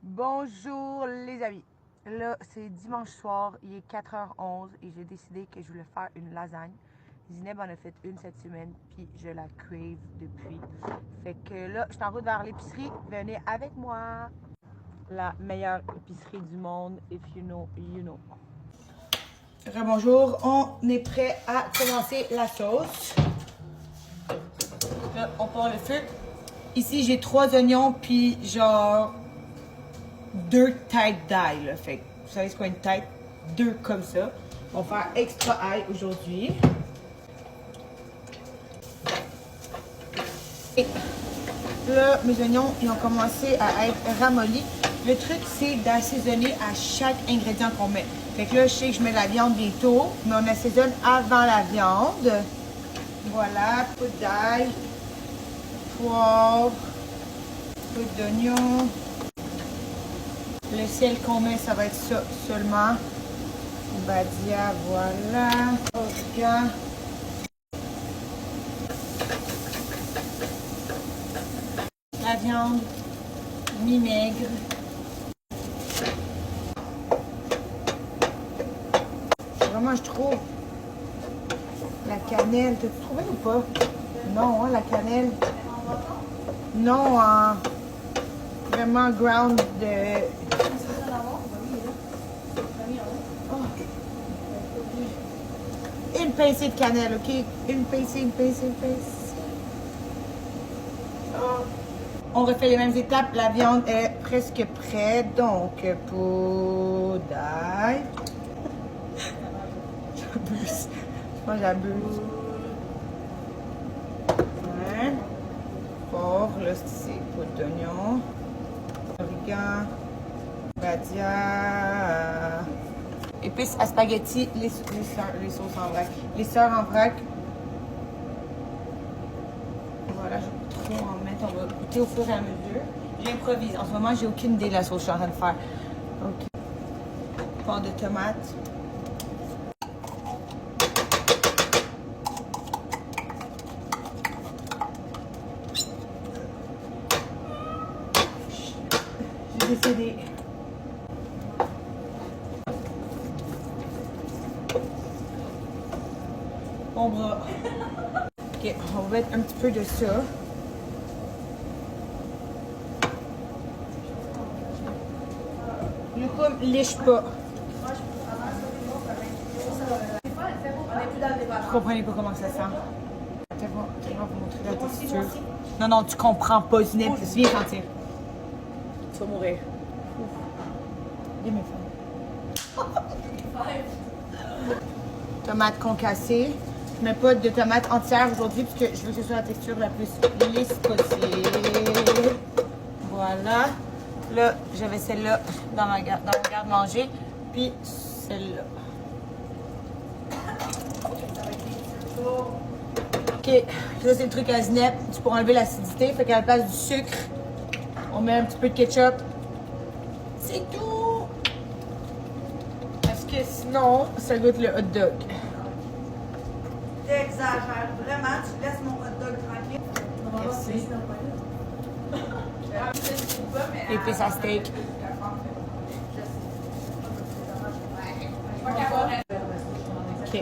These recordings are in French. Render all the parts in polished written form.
Bonjour les amis. Là, c'est dimanche soir, il est 4h11 et j'ai décidé que je voulais faire une lasagne. Zineb en a fait une cette semaine, puis je la crave depuis. Fait que là, je suis en route vers l'épicerie. Venez avec moi. La meilleure épicerie du monde, if you know, you know. Rebonjour, on est prêt à commencer la sauce. Là, on part le feu. Ici, j'ai 3 oignons, puis genre 2 têtes d'ail, là. Fait que, vous savez ce qu'est une tête? 2 comme ça. On va faire extra ail aujourd'hui. Et là, mes oignons, ils ont commencé à être ramollis. Le truc, c'est d'assaisonner à chaque ingrédient qu'on met. Fait que là, je sais que je mets la viande bientôt, mais on assaisonne avant la viande. Voilà, poudre d'ail, poivre, poudre d'oignon. Le sel qu'on met, ça va être ça seulement. Badia, voilà. Origan. La viande mi-maigre. Vraiment, je trouve la cannelle. T'as-tu trouvé ou pas? Non, hein, la cannelle. Non, vraiment ground de... Une pincée de cannelle, ok? Une pincée. Oh. On refait les mêmes étapes. La viande est presque prête. Donc, poudre d'ail. J'abuse. Moi, j'abuse. Ouais. Fort, là, c'est poudre d'oignon. Origan. Badia. Épices à spaghetti, les sauces en vrac. Les sœurs en vrac. Voilà, je vais trop en mettre. On va goûter au fur et à mesure. J'improvise. En ce moment, j'ai aucune idée de la sauce que je suis en train de faire. Ok. Pâte de tomate. J'ai décidé. Mon bras. Ok, on va mettre un petit peu de ça. Le pomme liche pas. Vous comprenez pas comment ça sent. Tellement pour montrer la texture. Non, tu comprends pas, Zineb. Viens sentir. Tu vas mourir. Viens mes femmes. Tomate concassée. Je mets pas de tomate entière aujourd'hui parce que je veux que ce soit la texture la plus lisse possible. Voilà. Là, j'avais celle-là dans mon garde-manger. Puis celle-là. Ok, ça c'est le truc à Zineb. C'est pour enlever l'acidité. Fait qu'à la place du sucre, on met un petit peu de ketchup. C'est tout! Parce que sinon, ça goûte le hot dog. T'exagères vraiment, tu laisses mon hot dog tranquille. Merci. Épices à steak. Ok.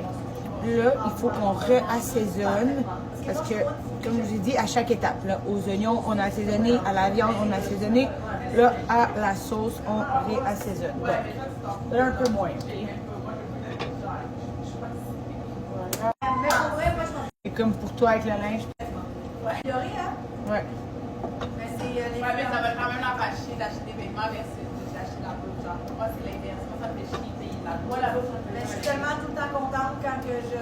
Là, il faut qu'on réassaisonne parce que, comme je vous ai dit, à chaque étape, là, aux oignons, on a assaisonné, à la viande, on a assaisonné. Là, à la sauce, on réassaisonne. Donc, là, un peu moins. Voilà. Et comme pour toi avec le linge. Ouais. Fleury, hein? Ouais. Mais c'est les. Ouais, mais ça va quand même l'empêcher d'acheter des vêtements versus d'acheter la bouffe. Genre, moi, c'est l'inverse. Moi, ça me fait chier de payer la bouffe. Voilà. Mais je suis tellement tout le temps contente quand que je.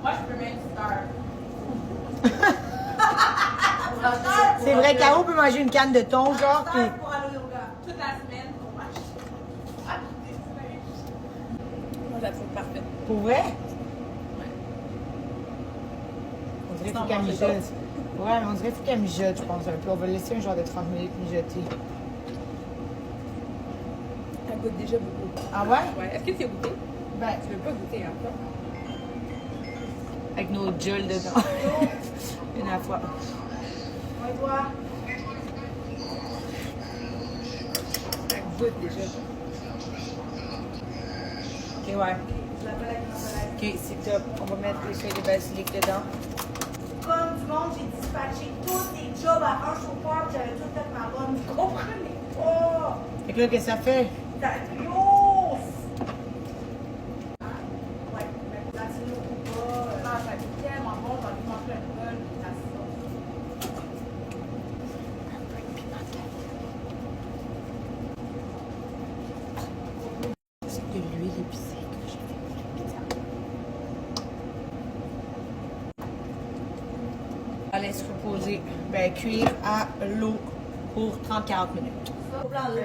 Moi, je peux même star. C'est vrai, Caro peut manger une canne de thon, genre, puis... Pour aller au yoga. Toute la semaine pour m'acheter. Ah, désolé. Moi, je la trouve parfaite. Pour vrai? On dirait qu'il faut qu'elle mijote. Ouais, mais on dirait qu'il faut qu'elle mijote, je pense, un peu. On va laisser un genre de 30 minutes mijoter. Elle goûte déjà beaucoup. Ah ouais? Ouais. Est-ce que tu as goûté? Ben, Tu veux pas goûter encore? avec nos jules dedans. Une à la fois. Ouais, toi. goûte déjà. Ok, ouais. Je l'appelle avec ma collègue. Ok, c'est top. On va mettre les feuilles de basilic dedans. Comme du monde, j'ai dispatché tous les jobs à un chauffeur, puis j'avais tout fait ma bonne. Vous comprenez pas? Fait que là, qu'est-ce que ça fait? Ça grosse! Ouais, mais latino ou pas. Ah, ça fait tellement bon, j'en ai mangé un bol, la sauce. C'est de l'huile épicée que j'ai fait pour la pizza. On va laisser reposer, cuire à l'eau pour 30-40 minutes. Au plan de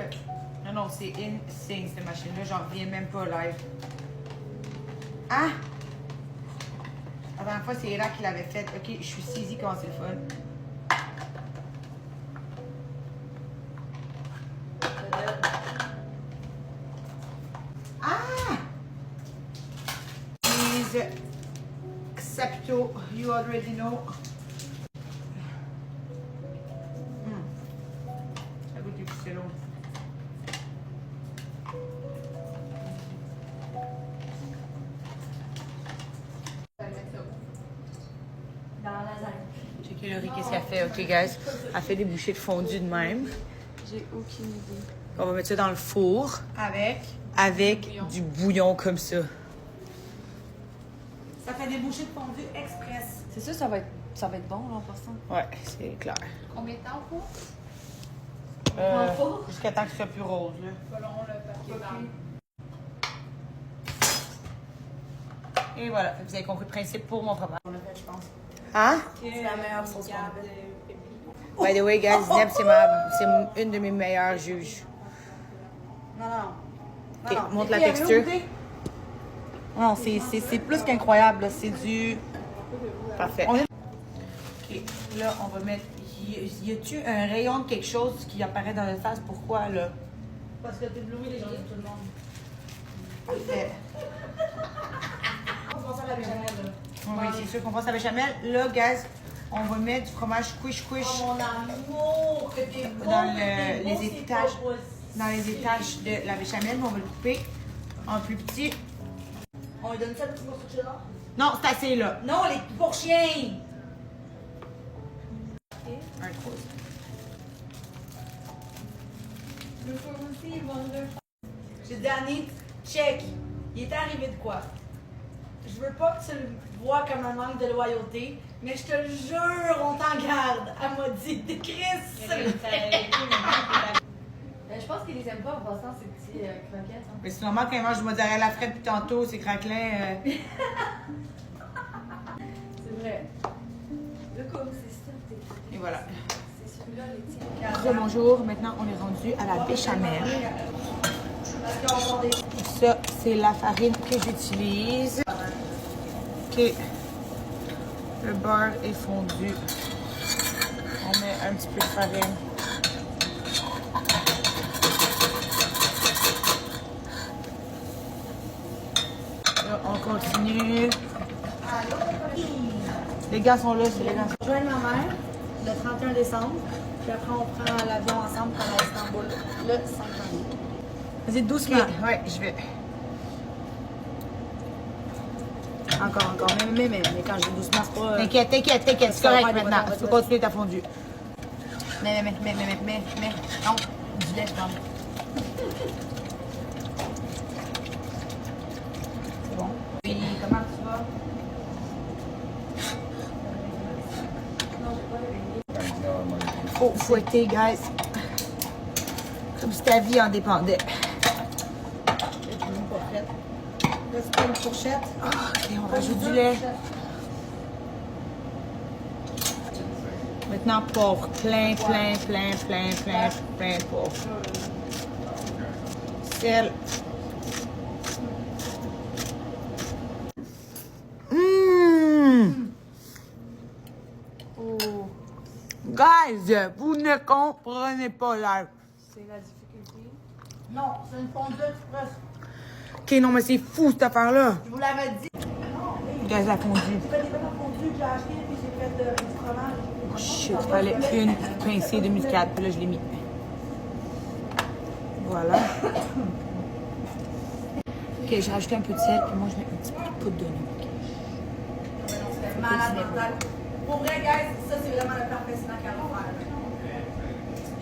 Non, non, c'est insane cette machine-là, j'en reviens même pas live. Ah! La dernière fois, c'est Ira qui l'avait faite. Ok, je suis saisie comment c'est le fun. Ah! Please, Accepto, you already know. Ça goûte du pissello. Je vais mettre ça où? dans la lasagne. Checkez le riz, qu'est-ce qu'elle fait, ok, guys? Elle fait des bouchées de fondu de même. J'ai aucune idée. On va mettre ça dans le four avec du bouillon comme ça. Ça fait des bouchées de fondu express. C'est sûr, ça va être bon, là, en passant. Ouais, c'est clair. Combien de temps pour? Jusqu'à temps que ce soit plus rose, là. Selon le papier dans. Et voilà, vous avez compris le principe pour mon fromage. On a fait, je pense. Hein? C'est la meilleure sauce qu'on a faite. By the way, guys, Neb, c'est une de mes meilleures juges. Non, non. Ok, montre la texture. Non, c'est plus qu'incroyable, là. C'est du... Parfait. Ok, là, on va mettre... Y a-tu un rayon de quelque chose qui apparaît dans la face? Pourquoi, là? Parce que t'éblouis les gens de tout le monde. Parfait. On pense à la béchamel, là. Oui, c'est sûr qu'on pense à la béchamel. Là, guys, on va mettre du fromage quiche-quiche Oh, mon amour, que t'es beau, dans que t'es beau, les c'est étages, pas possible. dans les étages de la béchamel. On va le couper en plus petit. On lui donne ça, le petit morceau de cheddar? Non, c'est assez, là. Non, les pour chiens! Un crouse. Le feu aussi, il va le. J'ai dit à Annie, check, il est arrivé de quoi? Je veux pas que tu le vois comme un manque de loyauté, mais je te le jure, on t'en garde. Elle m'a dit, t'es Chris! Je pense qu'ils les aiment pas en passant ces petits croquettes. Hein. Mais c'est normal quand ils mangent du mozzarella frais depuis tantôt, c'est craquelin. C'est vrai. Le comme c'est ça, Et voilà. c'est celui-là, les tiens. Bonjour, maintenant on est rendu à la béchamel. Parce qu'on va des. Ça, c'est la farine que j'utilise. Ok. Le beurre est fondu. On met un petit peu de farine. Là, on continue. Les gars sont là, c'est les gars. Je joins ma mère le 31 décembre, puis après on prend l'avion ensemble pour aller à Istanbul le 5 janvier. Vas-y, doucement. Ouais, je vais. Encore. Mais quand je dis doucement, c'est pas. T'inquiète, c'est correct maintenant. Tu peux continuer ta fondue. Mais. Non, du lait, je prends. C'est bon. Puis, comment tu vas? Faut fouetter, guys. Comme si ta vie en dépendait. C'est une fourchette. Là, c'est pas une fourchette. Ah, ok, on rajoute du lait. Maintenant, pauvre. Plein de pauvre. Sel. Oh, Guys, vous ne comprenez pas là. c'est la difficulté. Non, c'est une fondue express. Ok, non, mais c'est fou cette affaire-là. Je vous l'avais dit. Non, mais. Guys, la fondue. J'ai fait des belles fondues que j'ai achetées, puis j'ai fait du fromage. Oh shit, il fallait une pincée de muscade, puis là je l'ai mis. Voilà. Ok, j'ai rajouté un peu de sel, puis moi je mets un petit peu de poudre d'oignon. Malade mental. Pour vrai, guys, ça c'est vraiment le parfait snack à refaire.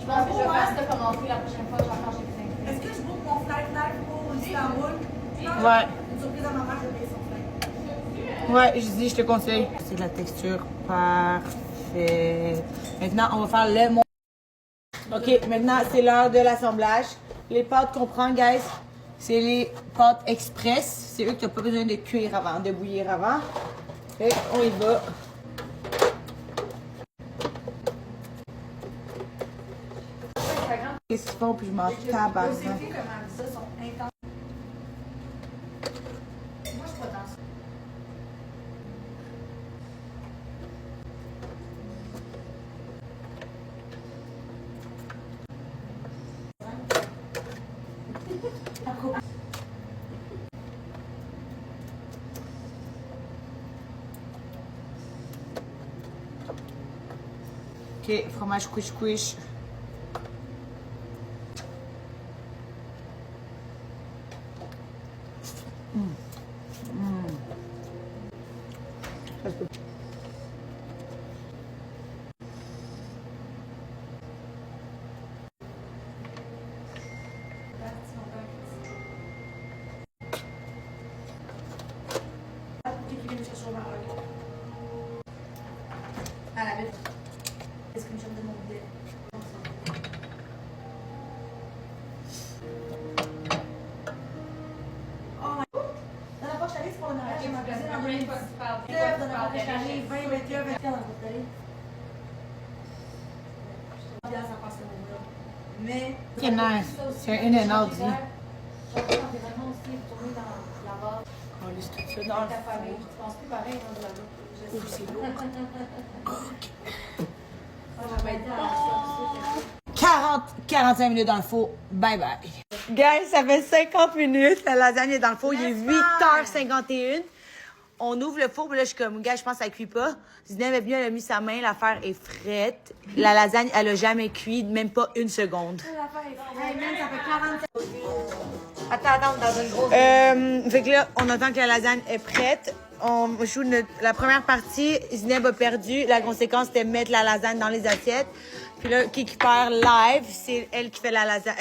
Je pense que je vais faire ce commenter la prochaine fois, genre quand j'ai plus d'invités. Est-ce que je book mon flight live pour Istanbul? Ouais. Une surprise à ma mère, je vais payer son flight. Ouais, je dis, je te conseille. C'est de la texture parfaite. Maintenant, on va faire le montage. Ok, maintenant, c'est l'heure de l'assemblage. Les pâtes qu'on prend, guys, c'est les pâtes express. C'est eux que tu n'as pas besoin de cuire avant, de bouillir avant. Et on y va. Qu'est-ce qu'ils font, puis je m'en tabasse. Vos effets, comment ça, sont intenses. Moi, je suis pas dans ça. Ok, fromage couche-couche. À la bête. Est-ce que je me demande de oh my god! La dernière fois que je suis allée, c'est pour le mariage. J'ai magasin dans Une le fois que tu parles, la dernière fois que je suis allée, 20, 21, 21 dans votre télé. Bien, ça passe le moment. Mais. Ok, nice. C'est un in-and-out, dis. L'environnement aussi, retourner dans là-bas, On laisse tout ça avec dans le ta famille. four. Tu penses plus pareil dans là-bas. Oh, c'est lourd. Je vais être dans ça. 45 minutes dans le four. Bye bye. Guys, ça fait 50 minutes. La lasagne est dans le four. Il est 8h51. On ouvre le four, puis là, je suis comme, gars, je pense que ça cuit pas. Zineb bien, elle a mis sa main, l'affaire est frette. La lasagne, elle a jamais cuit, même pas une seconde. Hey man, ça fait 40. Attends, dans une grosse. Fait que là, on attend que la lasagne est prête. On joue la première partie. Zineb a perdu. La conséquence, c'était mettre la lasagne dans les assiettes. Puis là, qui perd live, c'est elle qui fait la lasagne,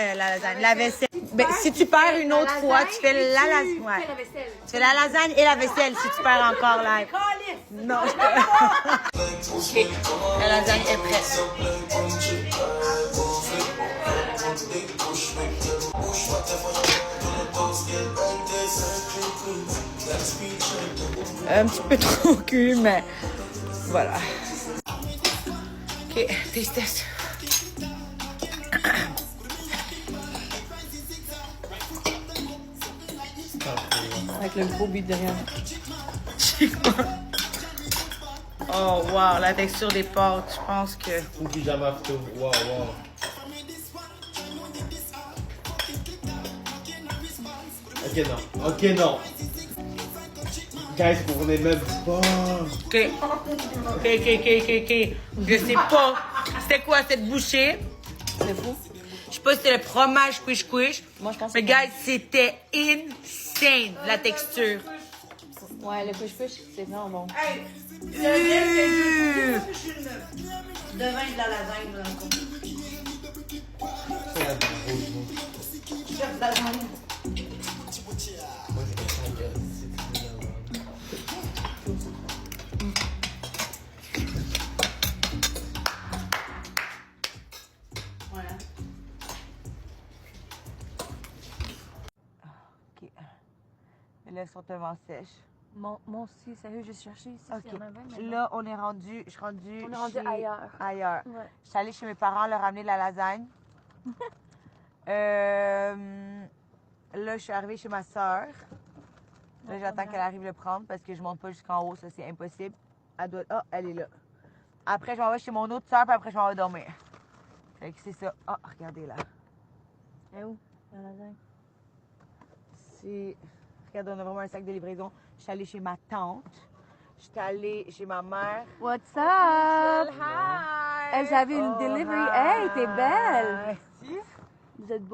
la vaisselle. Ben, si tu perds une autre fois, tu fais la lasagne. Ouais. Tu fais la lasagne et la vaisselle si tu perds encore live. Non, je peux. OK. La lasagne est prête. Un petit peu trop cul, mais voilà. OK, taste test. Avec le gros beat derrière. Oh, wow, la texture des pâtes, je pense que... Ou pyjama photo. Wow, wow. Ok, non. Ok, non. Guys, vous venez même pas. OK. Je sais pas. C'était quoi cette bouchée? C'est fou. Je sais pas si c'était le fromage quiche. Moi, je pense que Mais guys, c'était insane, la texture. Ouais, le push-push, c'est vraiment bon. Hey! Le lait, c'est juste de vin de la lasagne dans le coup. C'est la grosse, moi. Chef de lasagne. Moi, c'est ta gueule. C'est très bien. Voilà. OK. Les lèvres sont tellement sèches. Moi aussi, sérieux, j'ai cherché ici. OK. Il y en avait, mais non. Là, on est rendu... Je suis rendue On est rendu chez- ailleurs. Ailleurs. Ouais. Je suis allée chez mes parents leur ramener de la lasagne. Là, je suis arrivée chez ma soeur. Là, j'attends qu'elle arrive le prendre parce que je monte pas jusqu'en haut. Ça, c'est impossible. Elle doit... Ah, elle est là. Après, je m'en vais chez mon autre soeur, puis après, je m'en vais dormir. Fait que c'est ça. Ah, regardez là. Elle est où, la lasagne? C'est... Regarde, on a vraiment un sac de livraison. Je suis allée chez ma tante. Je suis allée chez ma mère. What's up? Hi! Hey, j'avais une delivery. Hey, t'es belle! Merci. Vous êtes beau.